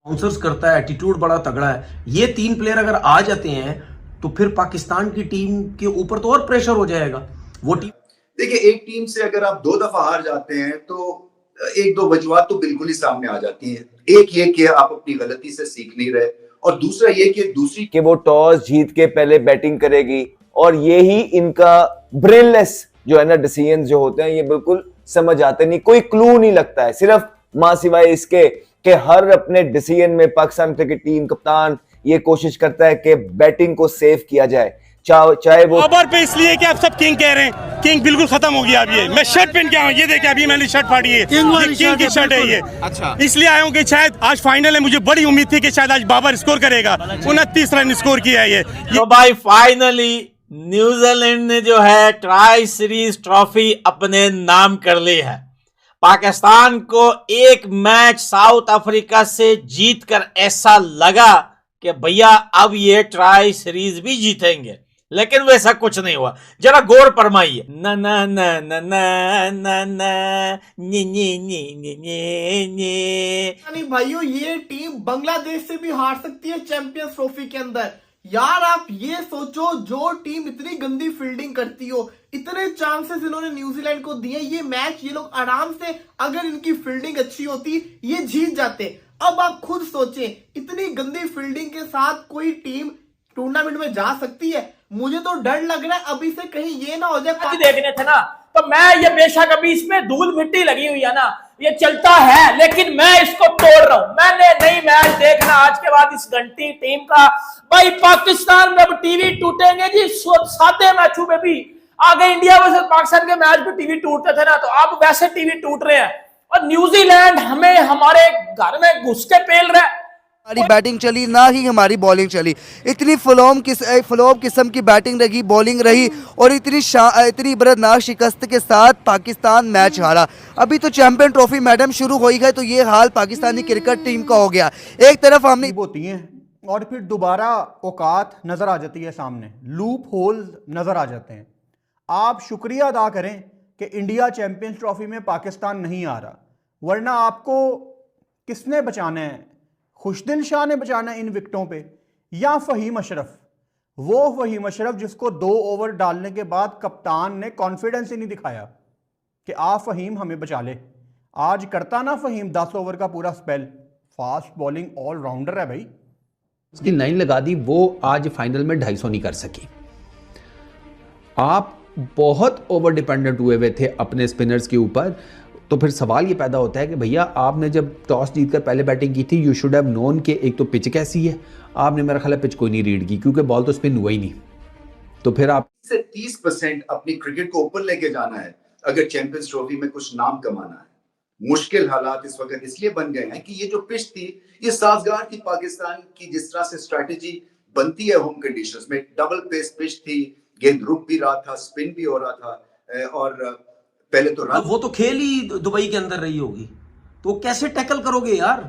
Bouncers करता है, attitude बड़ा तगड़ा है। ये 3 प्लेयर अगर आ जाते हैं तो फिर पाकिस्तान की टीम के ऊपर तो और प्रेशर हो जाएगा। वो टीम देखिए, एक टीम से अगर आप 2 दफा हार जाते हैं तो एक दो वजूहत तो बिल्कुल ही सामने आ जाती हैं। एक ये कि आप अपनी गलती से सीख नहीं रहे, और दूसरा ये कि दूसरी कि वो टॉस जीत के पहले बैटिंग करेगी, और ये ही इनका ब्रेनलेस जो है ना डिसीजन जो होते हैं, ये बिल्कुल समझ आते नहीं, कोई क्लू नहीं लगता है। सिर्फ मां सिवाय इसके कि हर अपने डिसीजन में पाकिस्तान क्रिकेट टीम कप्तान ये कोशिश करता है कि बैटिंग को सेव किया जाए, चाहे वो ओवर पे। इसलिए कि आप सब किंग कह रहे हैं, किंग बिल्कुल खत्म हो गया। अब ये मैं शर्ट पहन के आया हूं, ये देखिए अभी मैंने शर्ट फाड़ी है, किंग की शर्ट है ये। अच्छा, इसलिए आया हूं कि शायद आज फाइनल है, मुझे बड़ी उम्मीद थी कि शायद आज बाबर स्कोर करेगा। 29 रन स्कोर किया है ये। तो भाई फाइनली न्यूजीलैंड ने जो है ट्राई सीरीज ट्रॉफी अपने नाम कर ली है। पाकिस्तान को एक मैच साउथ अफ्रीका से जीतकर ऐसा लगा कि भैया अब ये ट्राई सीरीज भी जीतेंगे, लेकिन वैसा कुछ नहीं हुआ। जरा गौर फरमाइए। न न न न न न न नी नी नी नी नी नी। भाइयों, ये टीम बांग्लादेश से भी हार सकती है चैंपियंस ट्रॉफी के अंदर। यार आप ये सोचो, जो टीम इतनी गंदी फील्डिंग करती हो, इतने चांसेस इन्होंने न्यूजीलैंड को दिए, ये मैच ये लोग आराम से, अगर इनकी फील्डिंग अच्छी होती, ये जीत जाते। अब आप खुद सोचें, इतनी गंदी फील्डिंग के साथ कोई टीम टूर्नामेंट में जा सकती है? मुझे तो डर लग रहा है अभी से कहीं ये ना हो जाए। देखने थे ना, तो मैं ये बेशक अभी इसमें धूल मिट्टी लगी हुई है ना, ये चलता है, लेकिन मैं इसको तोड़ रहा हूं। मैंने नहीं मैच देखना आज के बाद इस घंटी टीम का। भाई पाकिस्तान में अब टीवी टूटेंगे जी, सादे मैचों में भी। आगे इंडिया वर्सेस पाकिस्तान के मैच में टीवी टूटते थे ना, तो अब वैसे टीवी टूट रहे हैं। और न्यूजीलैंड हमें हमारे घर में घुस के पेल रहा है। हमारी बैटिंग चली ना ही हमारी बॉलिंग चली। इतनी फ्लॉप किस्म की बैटिंग रही, बॉलिंग रही, और इतनी इबरतनाक शिकस्त के साथ पाकिस्तान मैच हारा। अभी तो चैंपियन ट्रॉफी मैडम शुरू हो ही गए, तो ये हाल पाकिस्तानी क्रिकेट टीम का हो गया। एक तरफ हमने होती हैं और फिर दोबारा औकात नज़र आ जाती है सामने, लूप होल नज़र आ जाते हैं। आप शुक्रिया अदा करें कि इंडिया चैंपियंस ट्रॉफी में पाकिस्तान नहीं आ रहा, वरना आपको किसने बचाना है? खुशदिल शाह ने बचाना इन विकेटों पे, या फहीम अशरफ? वो फहीम अशरफ जिसको 2 ओवर डालने के बाद कप्तान ने कॉन्फिडेंस ही नहीं दिखाया कि आ फहीम हमें बचा ले। आज करता ना फहीम 10 ओवर का पूरा स्पेल। फास्ट बॉलिंग ऑलराउंडर है भाई। उसकी 9 लगा दी, वो आज फाइनल में 250 नहीं कर सकी। आप बहुत ओवर डिपेंडेंट हुए थे अपने स्पिनर्स के ऊपर। तो फिर सवाल ये पैदा होता है कि भैया आपने जब टॉस जीतकर पहले बैटिंग की थी, यू शुड हैव नोन कि एक तो पिच कैसी है। आपने मेरा ख्याल है पिच कोई नहीं रीड की, क्योंकि बॉल तो स्पिन हुआ ही नहीं। तो फिर आप से 30% अपनी क्रिकेट को ऊपर लेके जाना है अगर चैंपियंस ट्रॉफी में कुछ नाम कमाना है। मुश्किल हालात इस वक्त इसलिए बन गए हैं कि ये जो पिच थी, ये साजगार थी पाकिस्तान की। जिस तरह से स्ट्रैटेजी बनती है होम कंडीशंस में, डबल पेस पिच थी, गेंद रुक भी रहा था, स्पिन भी हो रहा था, और पहले तो वो तो खेल ही दुबई के अंदर रही होगी, तो कैसे टैकल करोगे यार?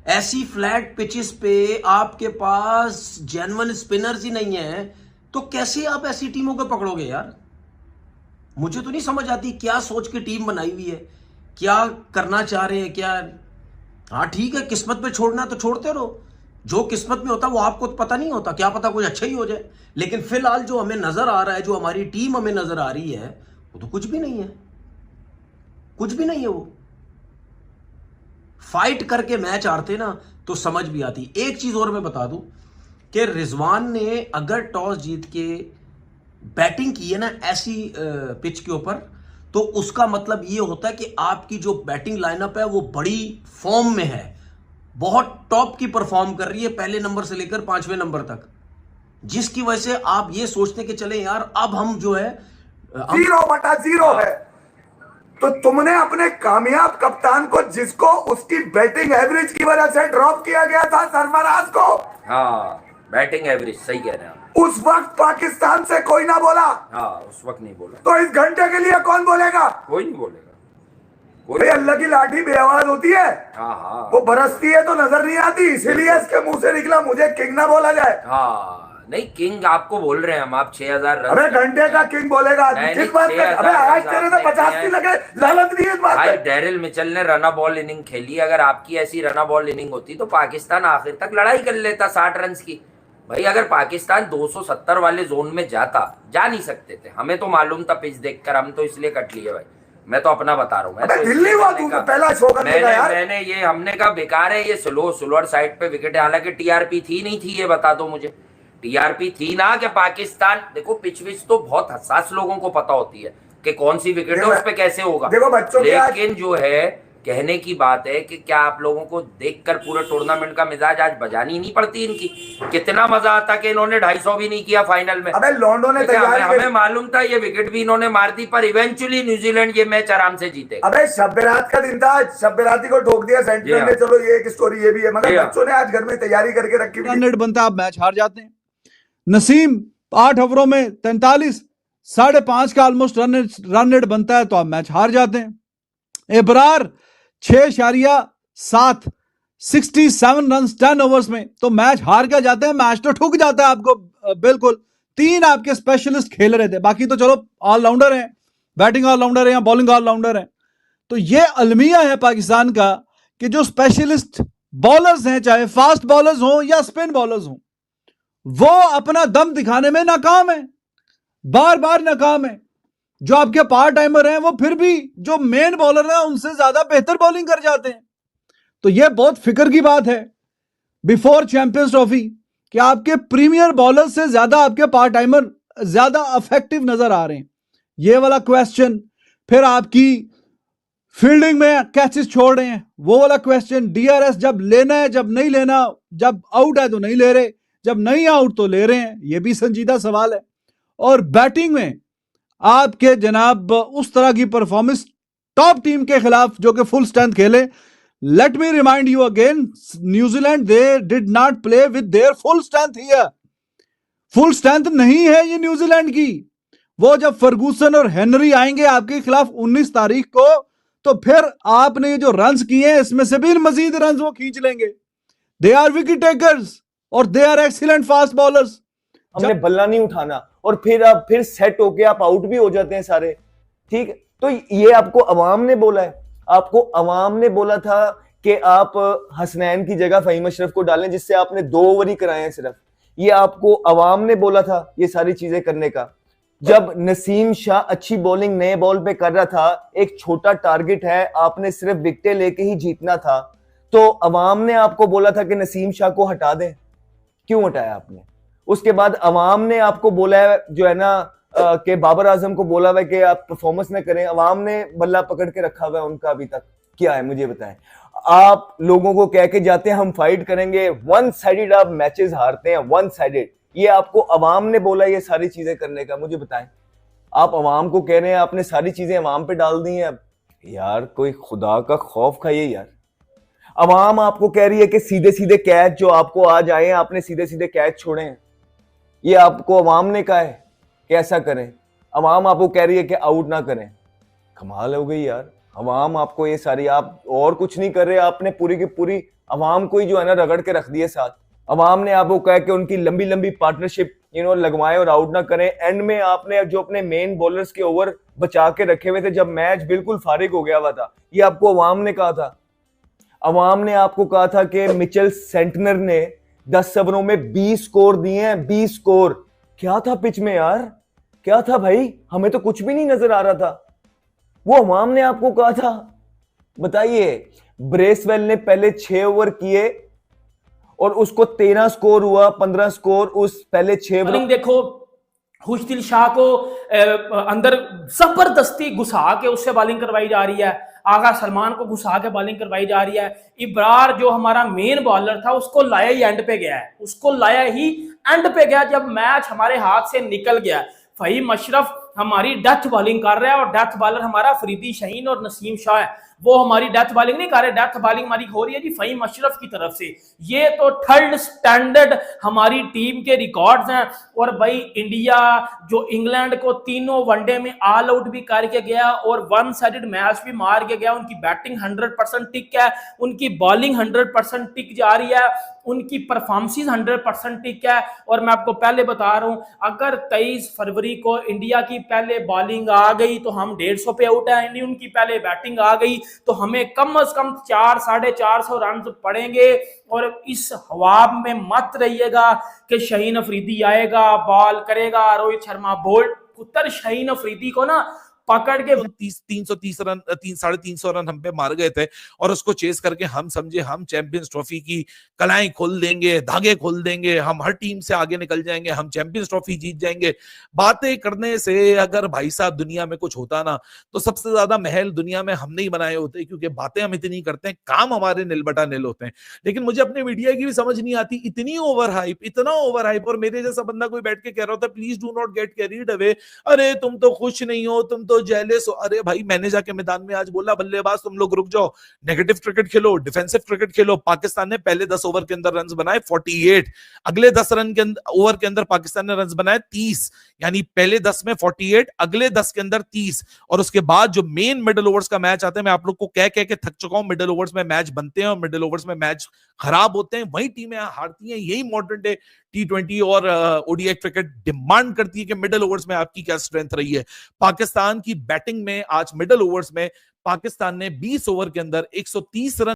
ऐसी फ्लैट पिचेस पे आपके पास जेन्युइन स्पिनर्स ही नहीं है, तो कैसे आप ऐसी टीमों को पकड़ोगे यार? मुझे तो नहीं समझ आती क्या सोच के टीम बनाई हुई है, क्या करना चाह रहे हैं क्या। हाँ ठीक है, किस्मत पे छोड़ना तो छोड़ते रहो, जो किस्मत में होता वो आपको तो पता नहीं होता, क्या पता कुछ अच्छा ही हो जाए। लेकिन फिलहाल जो हमें नजर आ रहा है, जो हमारी टीम हमें नजर आ रही है, वो तो कुछ भी नहीं है, कुछ भी नहीं है। वो फाइट करके मैच हारते ना तो समझ भी आती। एक चीज और मैं बता दूं कि रिजवान ने अगर टॉस जीत के बैटिंग की है ना ऐसी पिच के ऊपर, तो उसका मतलब ये होता है कि आपकी जो बैटिंग लाइनअप है वो बड़ी फॉर्म में है, बहुत टॉप की परफॉर्म कर रही है, पहले नंबर से लेकर 5वें नंबर तक, जिसकी वजह से आप ये सोचते कि चले यार अब हम जो है 0/0 है। तो तुमने अपने कामयाब कप्तान को, जिसको उसकी बैटिंग एवरेज की वजह से ड्रॉप किया गया था, सरफराज को, हाँ बैटिंग एवरेज, सही कह रहे हैं आप। उस वक्त पाकिस्तान से कोई ना बोला। हाँ उस वक्त नहीं बोला, तो इस घंटे के लिए कौन बोलेगा? कोई नहीं बोलेगा। भाई अल्लाह की लाठी बेआवाज होती है, हाँ हाँ वो बरसती है तो नजर नहीं आती, इसीलिए इसके मुंह से निकला मुझे किंग ना बोला जाए। हाँ नहीं किंग आपको बोल रहे हैं हम, आप 6000 रन। अबे घंटे का किंग बोलेगा किस बात पे? अबे आज तेरे तो 50 नहीं लगे, लालच नहीं है इस बात भाई पे। डैरिल मिचेल ने रना बॉल इनिंग खेली, अगर आपकी ऐसी रना बॉल इनिंग होती तो पाकिस्तान आखिर तक लड़ाई कर लेता 60 रन की। भाई अगर पाकिस्तान 270 वाले जोन में जाता, जा नहीं सकते थे, हमें तो मालूम था पिच देखकर, हम तो इसलिए कट लिए भाई। मैं तो अपना बता रहा हूँ, मैं तो दिल्ली हुआ तू तो पहला शो करने का यार। मैंने ये हमने कहा बेकार है ये स्लोअर साइड पे विकेट, हालांकि टीआरपी थी नहीं थी, ये बता दो मुझे। टीआरपी थी ना कि पाकिस्तान, देखो पिच विच तो बहुत हसास लोगों को पता होती है कि कौन सी विकेट है उस पे कैसे होगा। देखो बच्चों के लेकिन जो है कहने की बात है कि क्या आप लोगों को देखकर पूरे टूर्नामेंट का मिजाज आज बजानी नहीं पड़ती इनकी? कितना मजा आता कि इन्होंने 250 भी नहीं किया फाइनल में। अबे लॉन्डो ने तैयारी, हमें मालूम था ये विकेट भी इन्होंने मार दी, पर इवेंचुअली न्यूजीलैंड ये मैच आराम से जीते। अबे शब रात का दिन था, शब राती को ठोक दिया सेंट्रल ने। चलो ये एक स्टोरी ये भी है, मगर बच्चों ने आज घर में तैयारी करके रखी हुई। रन रेट बनता है, आप मैच हार जाते हैं। नसीम 8 ओवरों में 43, 5.5 का ऑलमोस्ट रन रेट बनता है, तो आप मैच हार जाते हैं। इब्रार 6.7, 67 रन 10 ओवर्स में, तो मैच हार के जाते हैं, मैच तो ठुक जाता है आपको बिल्कुल। 3 आपके स्पेशलिस्ट खेल रहे थे, बाकी तो चलो ऑलराउंडर हैं, बैटिंग ऑलराउंडर है या बॉलिंग ऑलराउंडर है। तो ये अलमिया है पाकिस्तान का कि जो स्पेशलिस्ट बॉलर्स हैं, चाहे फास्ट बॉलर्स हो या स्पिन बॉलर्स हो, वो अपना दम दिखाने में नाकाम है, बार बार नाकाम है। जो आपके पार्ट टाइमर हैं वो फिर भी जो मेन बॉलर हैं उनसे ज्यादा बेहतर बॉलिंग कर जाते हैं। तो यह बहुत फिक्र की बात है बिफोर चैंपियंस ट्रॉफी कि आपके प्रीमियर बॉलर से ज्यादा आपके पार्ट टाइमर ज्यादा इफेक्टिव नजर आ रहे हैं। ये वाला क्वेश्चन, फिर आपकी फील्डिंग में कैचेस छोड़ रहे हैं, वो वाला क्वेश्चन, डीआरएस जब लेना है जब नहीं लेना, जब आउट है तो नहीं ले रहे, जब नहीं आउट तो ले रहे हैं, ये भी संजीदा सवाल है। और बैटिंग में आपके जनाब उस तरह की परफॉर्मेंस टॉप टीम के खिलाफ जो कि फुल स्ट्रेंथ खेले। Let me remind you again, New Zealand they did not play with their full strength here. Full strength नहीं है ये न्यूजीलैंड की। वो जब फर्गूसन और हेनरी आएंगे आपके खिलाफ 19 तारीख को, तो फिर आपने ये जो रन्स किए हैं इसमें से भी मजीद रन्स वो खींच लेंगे। दे आर विकेट टेकर्स और they are excellent fast bowlers. हमने बल्ला नहीं उठाना और फिर सेट होके आप आउट भी हो जाते हैं सारे, ठीक है। तो ये आपको अवाम ने बोला है, आपको अवाम ने बोला था कि आप हसनैन की जगह फहीम अशरफ को डालें, जिससे आपने 2 ओवर ही कराए हैं सिर्फ। ये आपको अवाम ने बोला था ये सारी चीजें करने का। जब नसीम शाह अच्छी बॉलिंग नए बॉल पे कर रहा था, एक छोटा टारगेट है, आपने सिर्फ विकेटें लेके ही जीतना था, तो अवाम ने आपको बोला था कि नसीम शाह को हटा दें। क्यों हटाया आपने? उसके बाद अवाम ने आपको बोला है जो है ना कि बाबर आजम को बोला हुआ है कि आप परफॉर्मेंस न करें, अवाम ने बल्ला पकड़ के रखा हुआ है उनका। अभी तक क्या है मुझे बताएं। आप लोगों को कह के जाते हैं हम फाइट करेंगे, वन साइडेड आप मैचेस हारते हैं, वन साइडेड। ये आपको अवाम ने बोला ये सारी चीजें करने का, मुझे बताएं। आप अवाम को कह रहे हैं आपने सारी चीजें अवाम पे डाल दी हैं। यार कोई खुदा का खौफ खाइए यार। अवाम आपको कह रही है कि सीधे सीधे कैच जो आपको आज आए हैं, आपने सीधे सीधे कैच छोड़े हैं। ये आपको अवाम ने कहा है कि ऐसा करें। अवाम आपको कह रही है कि आउट ना करें। कमाल हो गई यार। अवाम आपको ये सारी, आप और कुछ नहीं कर रहे, आपने पूरी की पूरी अवाम को ही जो है ना रगड़ के रख दिए साथ। अवाम ने आपको कहा कि उनकी लंबी लंबी पार्टनरशिप लगवाएं और आउट ना करें। एंड में आपने जो अपने मेन बॉलर्स के ओवर बचा के रखे हुए थे जब मैच बिल्कुल फारिग हो गया हुआ था, ये आपको अवाम ने कहा था। अवाम ने आपको कहा था कि मिचेल सेंटनर ने 10 ओवरों में 20 स्कोर दिए हैं, 20 स्कोर। क्या था पिच में यार, क्या था भाई? हमें तो कुछ भी नहीं नजर आ रहा था। वो अवाम ने आपको कहा था। बताइए, ब्रेसवेल ने पहले 6 ओवर किए और उसको 13 स्कोर हुआ, 15 स्कोर उस पहले 6 ओवर। देखो खुशदिल शाह को अंदर जबरदस्ती घुसा के उससे बॉलिंग करवाई जा रही है, आगा सलमान को घुसा के बॉलिंग करवाई जा रही है। इब्रार जो हमारा मेन बॉलर था उसको लाया ही एंड पे गया है, उसको लाया ही एंड पे गया जब मैच हमारे हाथ से निकल गया। फहीम अशरफ हमारी डेथ बॉलिंग कर रहा है और डेथ बॉलर हमारा फरीदी शाहीन और नसीम शाह है। वो हमारी डेथ बॉलिंग नहीं कर रहे, डेथ बॉलिंग हमारी हो रही है जी फहीम अशरफ की तरफ से। ये तो थर्ड स्टैंडर्ड हमारी टीम के रिकॉर्ड्स हैं। और भाई इंडिया जो इंग्लैंड को तीनों वनडे में ऑल आउट भी करके गया और वन साइडेड मैच भी मार के गया, उनकी बैटिंग 100% टिक है, उनकी बॉलिंग 100% टिक जा रही है, उनकी परफॉर्मेंस 100% टिक है। और मैं आपको पहले बता रहा हूं, अगर 23 फरवरी को इंडिया की पहले बॉलिंग आ गई तो हम 150 पे आउट है, यानी उनकी पहले बैटिंग आ गई तो हमें कम से कम 400-450 रन पड़ेंगे। और इस हवाब में मत रहिएगा कि शाहीन अफरीदी आएगा, बॉल करेगा, रोहित शर्मा बोल्ड उत्तर शाहीन अफरीदी को ना पकड़ के 330 रन 350 रन हम पे मार गए थे और उसको चेस करके हम समझे हम चैंपियंस ट्रॉफी की कलाएं खोल देंगे, धागे खोल देंगे, हम हर टीम से आगे निकल जाएंगे, हम चैंपियंस ट्रॉफी जीत जाएंगे। बातें करने से अगर भाई साहब दुनिया में कुछ होता ना तो सबसे ज्यादा महल दुनिया में हम नहीं बनाए होते, क्योंकि बातें हम इतनी करते हैं, काम हमारे निल बटा निल होते हैं। लेकिन मुझे अपने मीडिया की भी समझ नहीं आती, इतनी ओवर हाइप, इतना ओवर हाइप, और मेरे जैसा बंदा कोई बैठ के कह रहा होता please do not get carried away, अरे तुम तो खुश नहीं हो, तुम तो जेलस हो। अरे भाई मैंने जाके मैदान में आज बोला बल्लेबाज तुम लोग रुक जाओ, नेगेटिव क्रिकेट खेलो, डिफेंसिव क्रिकेट खेलो। पाकिस्तान ने पहले 10 ओवर के अंदर रन्स बनाए 48, अगले 10 रन के ओवर के अंदर पाकिस्तान ने रन्स बनाए 30, यानी पहले 10 में 48, अगले 10 के अंदर 30। और उसके बाद जो मेन मिडिल ओवर्स का मैच आता है, मैं आप लोग को कह के थक चुका हूं, मिडिल ओवर्स में मैच बनते हैं और मिडिल ओवर्स में मैच खराब होते हैं, वही टीमें हारती हैं। यही मॉडर्न डे T20 और ओडीआई क्रिकेट डिमांड करती है कि मिडिल ओवर्स में आपकी क्या स्ट्रेंथ रही है। पाकिस्तान की बैटिंग में आज मिडिल ओवर्स में पाकिस्तान ने 20 ओवर के अंदर 130 रन